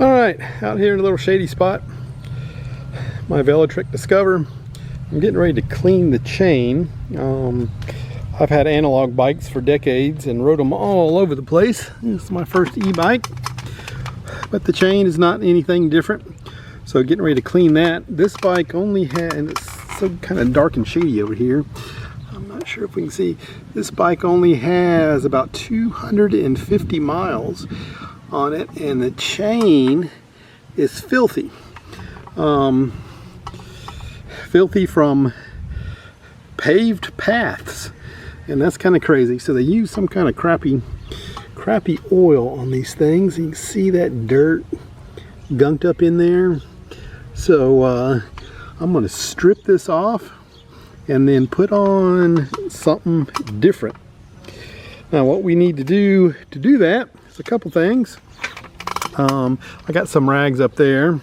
Alright, out here in a little shady spot, my Velotric Discover. I'm getting ready to clean the chain. I've had analog bikes for decades and rode them all over the place. This is my first e-bike, but the chain is not anything different. So getting ready to clean that. This bike only had, and it's so kind of dark and shady over here. I'm not sure if we can see. This bike only has about 250 miles on it, and the chain is filthy. Filthy from paved paths, and that's kind of crazy. So they use some kind of crappy oil on these things. You can see that dirt gunked up in there. So I'm going to strip this off and then put on something different. Now what we need to do that is a couple things. I got some rags up there.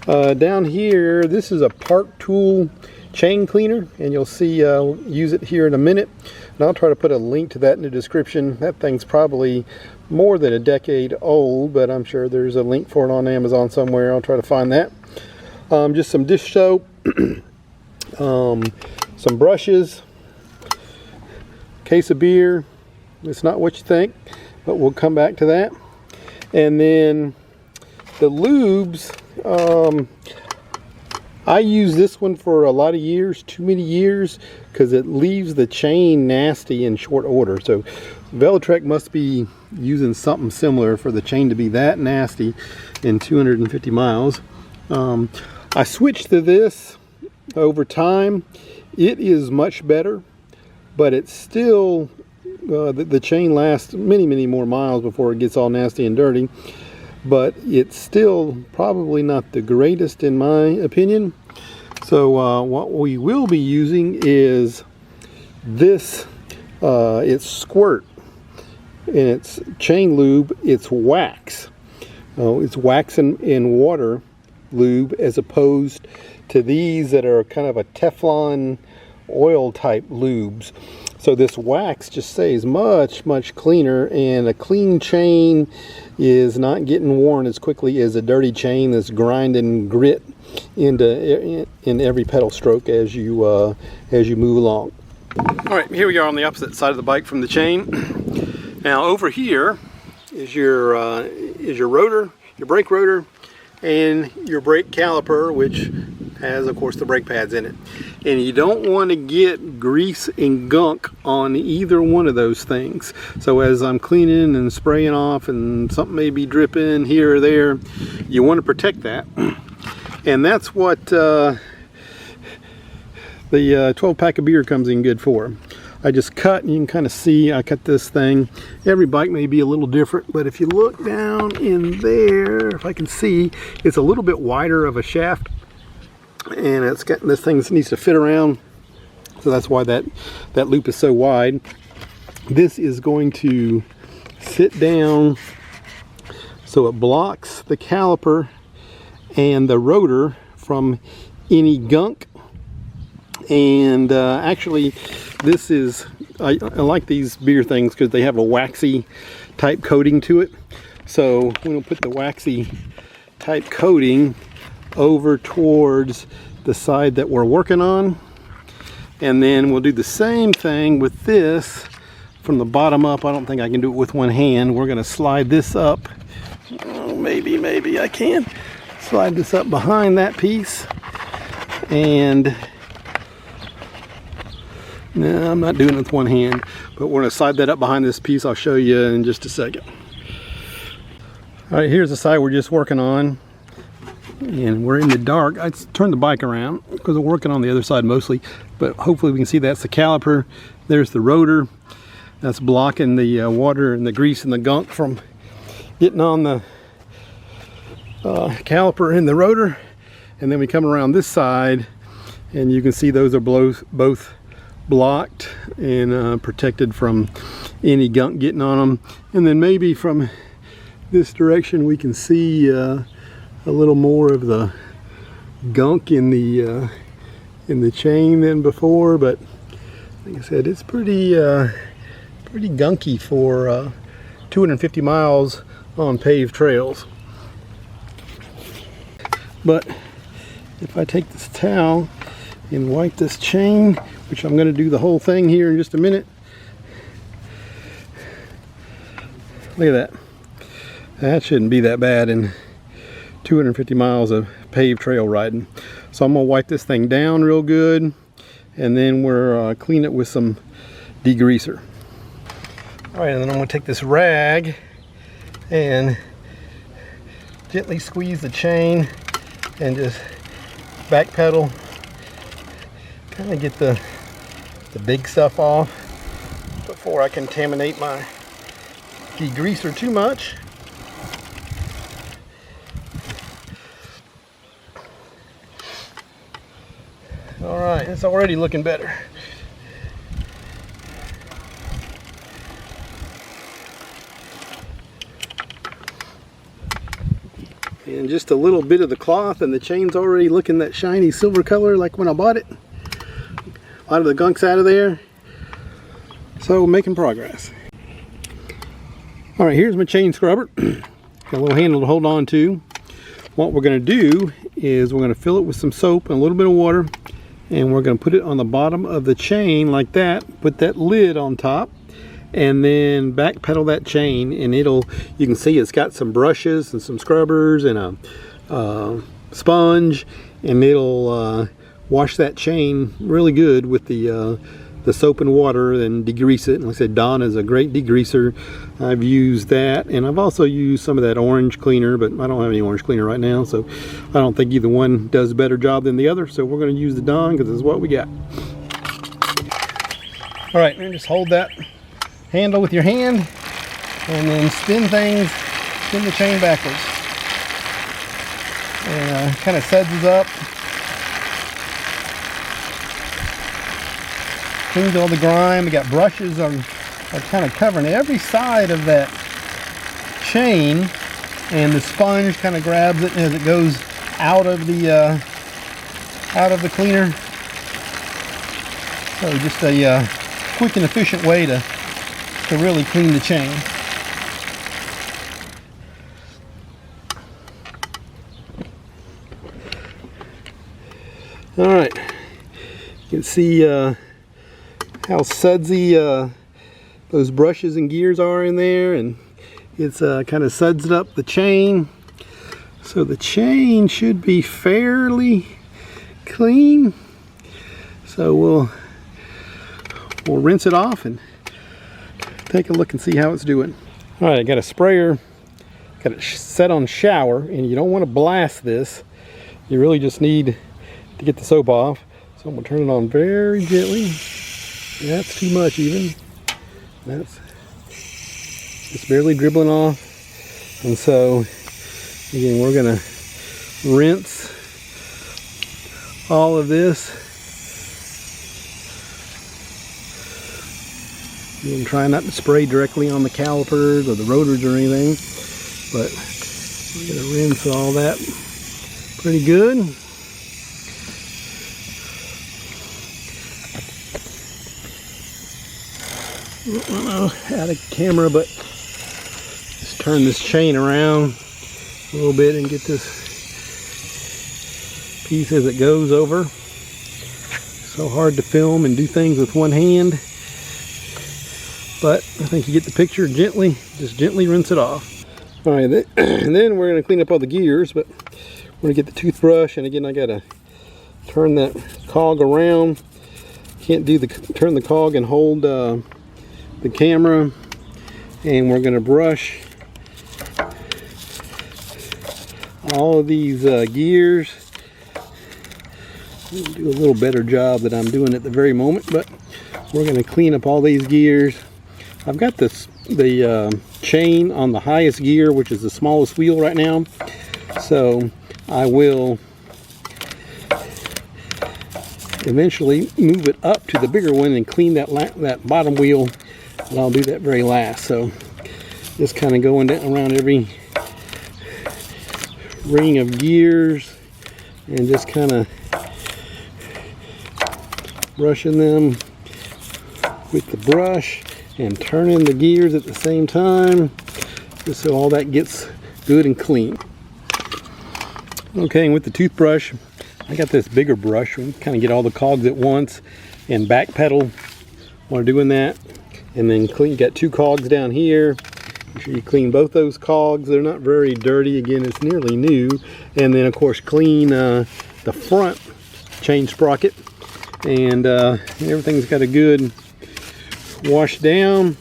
Down here, this is a Park Tool chain cleaner, and you'll see I'll use it here in a minute, and I'll try to put a link to that in the description. That thing's probably more than a decade old, but I'm sure there's a link for it on Amazon somewhere. I'll try to find that. Just some dish soap, some brushes, case of beer. It's not what you think, but we'll come back to that. And then the lubes, I use this one for a lot of years, too many years, because it leaves the chain nasty in short order. So Velotric must be using something similar for the chain to be that nasty in 250 miles. I switched to this over time. It is much better, but it's still, the chain lasts many more miles before it gets all nasty and dirty. But it's still probably not the greatest in my opinion. So what we will be using is this. It's Squirt, and it's chain lube. It's wax. It's wax and water lube, as opposed to these that are kind of a Teflon oil type lubes. So this wax just stays much cleaner, and a clean chain is not getting worn as quickly as a dirty chain that's grinding grit in every pedal stroke as you move along. All right, here we are on the opposite side of the bike from the chain. Now over here is your rotor, your brake rotor, and your brake caliper, which has, of course, the brake pads in it. And you don't want to get grease and gunk on either one of those things. So as I'm cleaning and spraying off and something may be dripping here or there, you want to protect that. And that's what the 12 pack of beer comes in good for. I just cut, and you can kind of see I cut this thing. Every bike may be a little different, but if you look down in there, if I can see, it's a little bit wider of a shaft, and it's got, this thing needs to fit around, so that's why that loop is so wide. This is going to sit down so it blocks the caliper and the rotor from any gunk. And actually, this is, I like these beer things because they have a waxy type coating to it. So we'll put the waxy type coating over towards the side that we're working on, and then we'll do the same thing with this from the bottom up. I don't think I can do it with one hand. We're going to slide this up. Oh, maybe I can slide this up behind that piece, and no, I'm not doing it with one hand, but we're going to slide that up behind this piece. I'll show you in just a second. All right, here's the side we're just working on, and we're in the dark. I turned the bike around because I'm working on the other side mostly, but hopefully we can see that's the caliper. There's the rotor. That's blocking the water and the grease and the gunk from getting on the caliper and the rotor. And then we come around this side, and you can see those are both blocked and protected from any gunk getting on them. And then maybe from this direction we can see a little more of the gunk in the chain than before, but like I said, it's pretty gunky for 250 miles on paved trails. But if I take this towel and wipe this chain, which I'm going to do the whole thing here in just a minute. Look at that. That shouldn't be that bad in 250 miles of paved trail riding. So I'm going to wipe this thing down real good, and then we're clean it with some degreaser. All right, and then I'm going to take this rag and gently squeeze the chain and just back pedal, kind of get the big stuff off before I contaminate my degreaser too much. All right, it's already looking better. And just a little bit of the cloth and the chain's already looking that shiny silver color like when I bought it. A lot of the gunk's out of there. So making progress. All right, here's my chain scrubber. Got a little handle to hold on to. What we're gonna do is we're gonna fill it with some soap and a little bit of water, and we're gonna put it on the bottom of the chain like that, put that lid on top, and then back pedal that chain, and you can see it's got some brushes and some scrubbers and a sponge, and it'll wash that chain really good with the soap and water and degrease it. And like I said, Dawn is a great degreaser. I've used that, and I've also used some of that orange cleaner, but I don't have any orange cleaner right now, so I don't think either one does a better job than the other. So we're going to use the Dawn because it's what we got. All right, and just hold that handle with your hand and then spin the chain backwards, and kind of suds it up, cleans all the grime. We got brushes are kind of covering every side of that chain, and the sponge kind of grabs it as it goes out of the cleaner. So just a quick and efficient way to really clean the chain. All right, you can see how sudsy those brushes and gears are in there, and it's kind of suds up the chain. So the chain should be fairly clean. So we'll rinse it off and take a look and see how it's doing. All right, I got a sprayer, got it set on shower, and you don't want to blast this. You really just need to get the soap off. So I'm gonna turn it on very gently. That's too much even. That's just barely dribbling off. And so again, we're gonna rinse all of this. You can try not to spray directly on the calipers or the rotors or anything, but we're gonna rinse all that pretty good. Out of camera, but just turn this chain around a little bit and get this piece as it goes over. So hard to film and do things with one hand, but I think you get the picture. Just gently rinse it off. All right, and then we're going to clean up all the gears, but we're going to get the toothbrush, and again I got to turn that cog around. Can't turn the cog and hold the camera, and we're going to brush all of these gears. I'll do a little better job than I'm doing at the very moment, but we're going to clean up all these gears. I've got the chain on the highest gear, which is the smallest wheel right now, so I will eventually move it up to the bigger one and clean that bottom wheel, and I'll do that very last. So just kind of going down around every ring of gears and just kind of brushing them with the brush and turning the gears at the same time, just so all that gets good and clean. Okay, and with the toothbrush, I got this bigger brush. We kind of get all the cogs at once and back pedal while doing that. And then clean, you got 2 cogs down here. Make sure you clean both those cogs. They're not very dirty. Again, it's nearly new. And then of course clean the front chain sprocket. And everything's got a good wash down.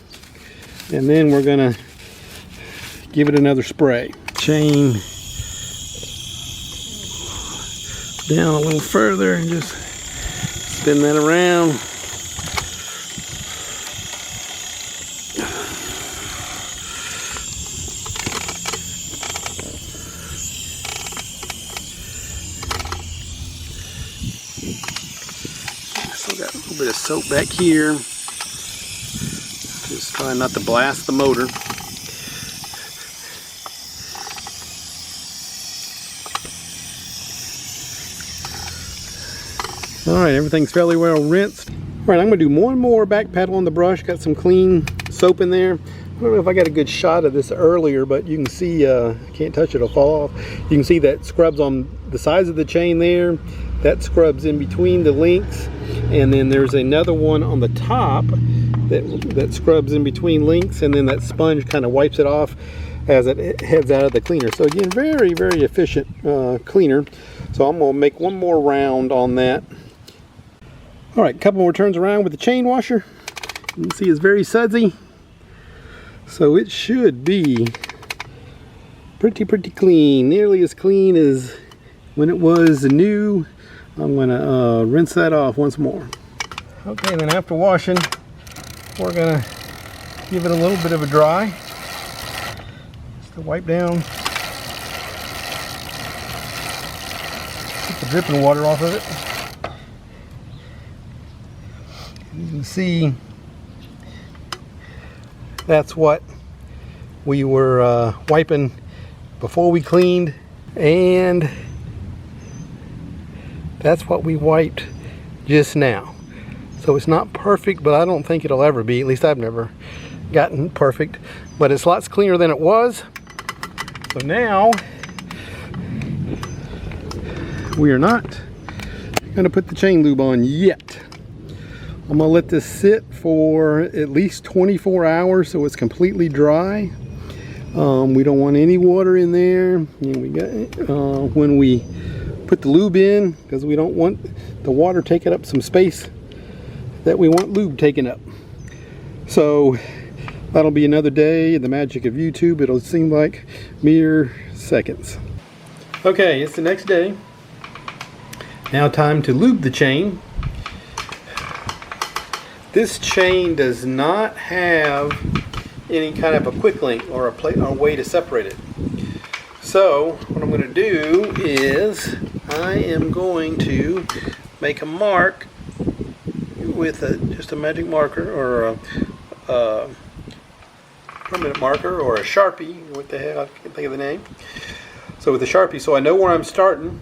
And then we're gonna give it another spray. Chain down a little further and just spin that around. Still got a little bit of soap back here. Just trying not to blast the motor. Alright, everything's fairly well rinsed. Alright, I'm going to do one more back pedal on the brush. Got some clean soap in there. I don't know if I got a good shot of this earlier, but you can see, I can't touch it, it'll fall off. You can see that scrubs on the sides of the chain there. That scrubs in between the links. And then there's another one on the top that scrubs in between links. And then that sponge kind of wipes it off as it heads out of the cleaner. So again, very, very efficient cleaner. So I'm going to make one more round on that. Alright, a couple more turns around with the chain washer. You can see it's very sudsy. So it should be pretty clean. Nearly as clean as when it was new. I'm going to rinse that off once more. Okay, and then after washing, we're going to give it a little bit of a dry. Just to wipe down. Get the dripping water off of it. You can see that's what we were wiping before we cleaned, and that's what we wiped just now. So it's not perfect, but I don't think it'll ever be. At least I've never gotten perfect, but it's lots cleaner than it was. So now we are not going to put the chain lube on yet. I'm going to let this sit for at least 24 hours so it's completely dry. We don't want any water in there. And we got when we put the lube in, because we don't want the water taking up some space that we want lube taken up. So that'll be another day. The magic of YouTube. It'll seem like mere seconds. Okay, it's the next day. Now time to lube the chain. This chain does not have any kind of a quick link or a way to separate it. So what I'm going to do is I am going to make a mark with just a magic marker or a permanent marker or a Sharpie. What the heck, I can't think of the name. So with the Sharpie, so I know where I'm starting,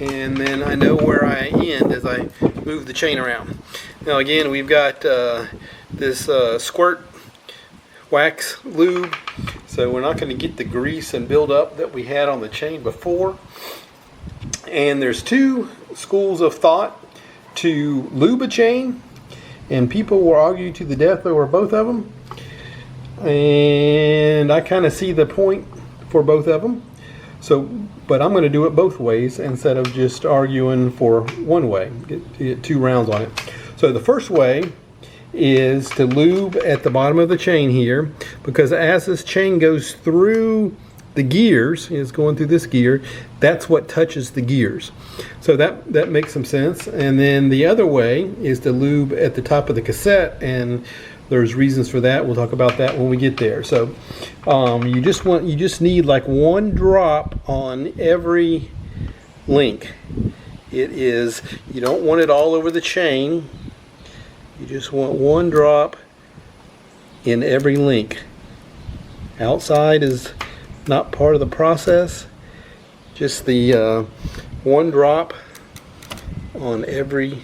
and then I know where I end as I move the chain around. Now again, we've got this Squirt Wax Lube, so we're not going to get the grease and buildup that we had on the chain before. And there's 2 schools of thought to lube a chain, and people will argue to the death over both of them. And I kind of see the point for both of them. So, but I'm going to do it both ways instead of just arguing for one way. Get 2 rounds on it. So the first way is to lube at the bottom of the chain here, because as this chain goes through the gears, it's going through this gear, that's what touches the gears. So that makes some sense. And then the other way is to lube at the top of the cassette, and there's reasons for that. We'll talk about that when we get there. So you just need like 1 drop on every link. You don't want it all over the chain. You just want 1 drop in every link. Outside is not part of the process. Just the 1 drop on every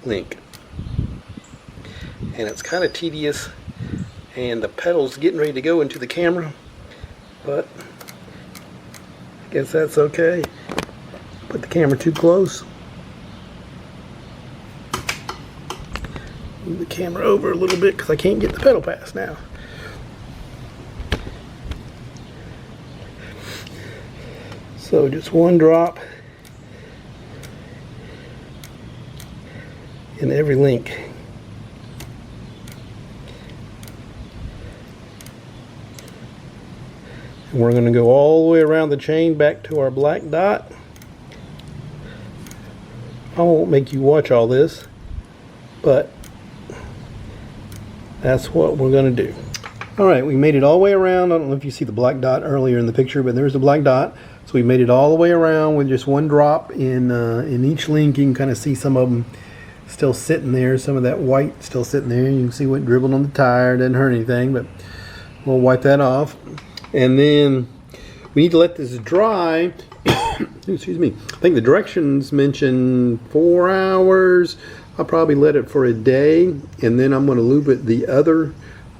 link. And it's kind of tedious, and the pedal's getting ready to go into the camera, but I guess that's okay. Put the camera too close. Move the camera over a little bit because I can't get the pedal pass now. So just one drop in every link. And we're going to go all the way around the chain back to our black dot. I won't make you watch all this, but that's what we're going to do. Alright, we made it all the way around. I don't know if you see the black dot earlier in the picture, but there's the black dot. So we made it all the way around with just one drop in each link. You can kind of see some of them still sitting there. Some of that white still sitting there. You can see what dribbled on the tire. Didn't hurt anything, but we'll wipe that off. And then we need to let this dry. Excuse me. I think the directions mention 4 hours. I'll probably let it for a day, and then I'm going to lube it the other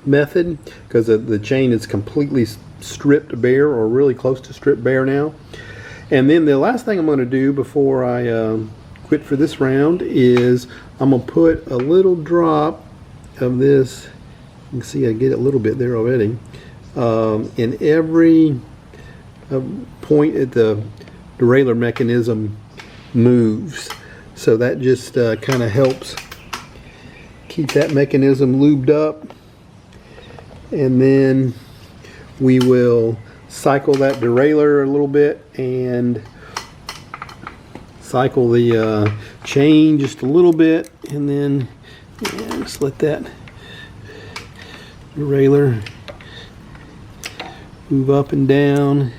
method because the chain is completely stripped bare, or really close to stripped bare now. And then the last thing I'm going to do before I quit for this round is I'm going to put a little drop of this. You can see I get a little bit there already in every point at the derailleur mechanism moves. So that just kind of helps keep that mechanism lubed up. And then we will cycle that derailleur a little bit and cycle the chain just a little bit, and then just let that derailleur move up and down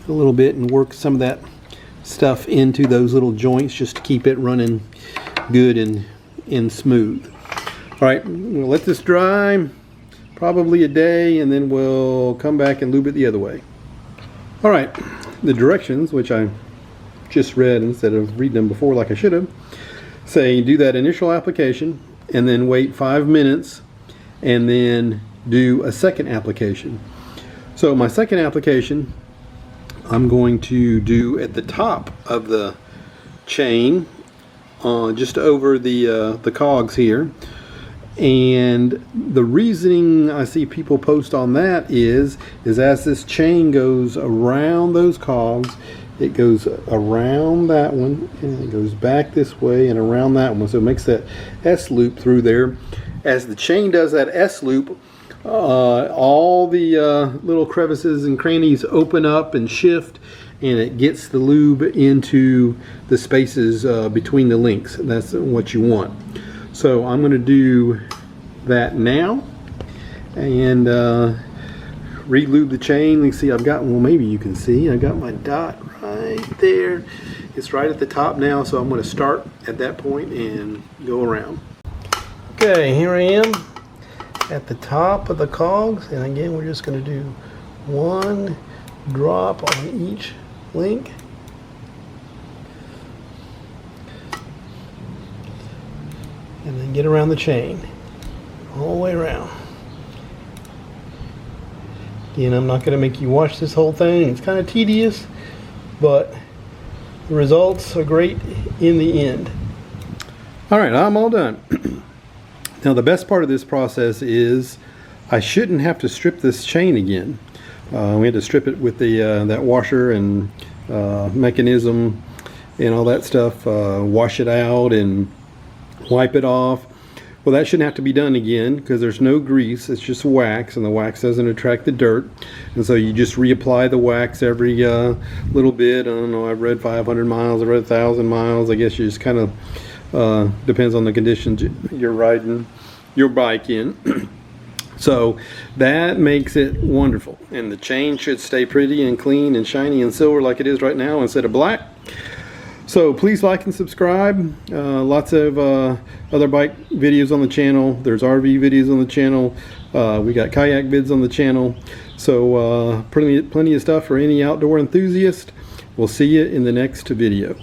a little bit and work some of that stuff into those little joints just to keep it running good and smooth. Alright, we'll let this dry probably a day, and then we'll come back and lube it the other way. Alright, the directions, which I just read instead of reading them before like I should have, say do that initial application and then wait 5 minutes and then do a second application. So my second application I'm going to do at the top of the chain, just over the cogs here. And the reasoning I see people post on that is as this chain goes around those cogs, it goes around that one and it goes back this way and around that one, so it makes that S loop through there. As the chain does that S loop, all the little crevices and crannies open up and shift, and it gets the lube into the spaces between the links. That's what you want. So I'm going to do that now and re-lube the chain. You see I've got, well, maybe you can see I got my dot right there. It's right at the top now, so I'm going to start at that point and go around. Okay, here I am at the top of the cogs, and again we're just going to do one drop on each link. And then get around the chain all the way around. Again, I'm not going to make you watch this whole thing. It's kind of tedious, but the results are great in the end. Alright, I'm all done. Now the best part of this process is I shouldn't have to strip this chain again. We had to strip it with the that washer and mechanism and all that stuff, wash it out and wipe it off. Well, that shouldn't have to be done again because there's no grease, it's just wax, and the wax doesn't attract the dirt, and so you just reapply the wax every little bit. I don't know, I've read 500 miles, I've read 1,000 miles. I guess you just kind of depends on the conditions you're riding your bike in. So that makes it wonderful, and the chain should stay pretty and clean and shiny and silver like it is right now instead of black. So please like and subscribe. Lots of other bike videos on the channel. There's RV videos on the channel. We got kayak vids on the channel. So plenty of stuff for any outdoor enthusiast. We'll see you in the next video.